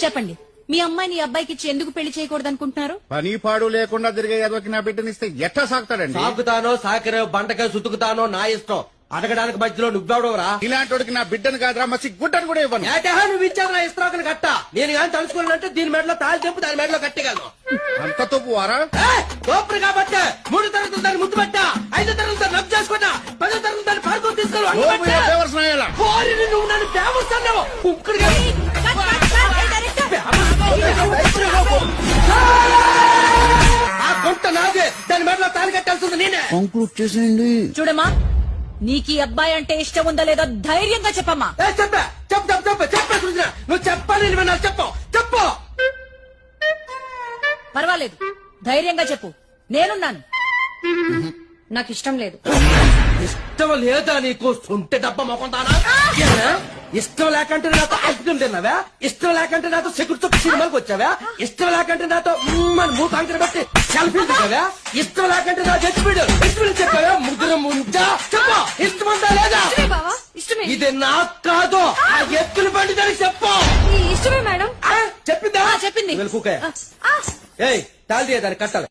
చెప్పండి, మీ అమ్మాయిని ఈ అబ్బాయికి ఇచ్చి ఎందుకు పెళ్లి చేయకూడదు అనుకుంటున్నారు? పని పాడు లేకుండా తిరిగే ఎదవకి నా బిడ్డనిస్తే ఎట్లా సాగుతాడండి? సాకుతానో సాకరే బండకాయ సుతుకుతానో నా ఇష్టం. అడగడానికి మధ్యలో నువ్వెవడవరా? ఇలాంటి నా బిడ్డను కాదురా మసి గుడ్డను కూడా ఇవ్వను. ఏటహా నువ్వు ఇచ్చావు నా ఇస్త్రాకులు కట్ట. నేను కానీ తలుచుకున్నానంటే దీని మెడలో తాళి తెంపు దాని మెడలో కట్టగలను. అంత తప్పు వారా? గోపురు కాబట్టి 3 తరగతులు దాన్ని ముద్దు పెట్టా, 5 తరగతులు దాన్ని నవ్వు చేసుకున్నా, 10వ తరగతి దాన్ని పాడుకొని తీసుకెళ్ళి నువ్వు నన్ను పేమొస్తావు. ఆ గుంట నాదే, దాని మెడలో తాళి కట్టాల్సింది నేనే. కంక్లూడ్ చేసేయండి. చూడమ్మా, నీకు ఈ అబ్బాయి అంటే ఇష్టం ఉందో లేదో ధైర్యంగా చెప్పమ్మా. చెప్పా చెప్పే సృజన, నువ్వు చెప్పాలి నాకు చెప్పు చెప్పు. పర్వాలేదు, ధైర్యంగా చెప్పు, నేనున్నాను. నాకు ఇష్టం లేదు. ఇష్టం లేదా నీకు? సుంటే డబ్బ మొక్కంతానా? ఇష్టం లేకంటే నాతో ఐస్ క్రీమ్ తిన్నావా? ఇష్టం లేకంటే నాతో సెక్యూరిటీ సినిమాకి వచ్చావా? ఇష్టం లేకంటే నాతో మూడు అంకర బట్టి సెల్ఫీలు దిగావా? ఇష్టం లేకంటే నా చెప్పాడు చెప్పావా? ముగ్గురు ముంచా చెప్పు, ఇష్టమంతా లేదా? ఇష్టమే. ఇది నాకు కాదు, ఆ ఎత్తులు బండి దానికి చెప్పు. ఇష్టమే మేడం. చెప్పిందా? చెప్పింది. కూకే. ఏయ్ తాళి దానికి కట్టాలి.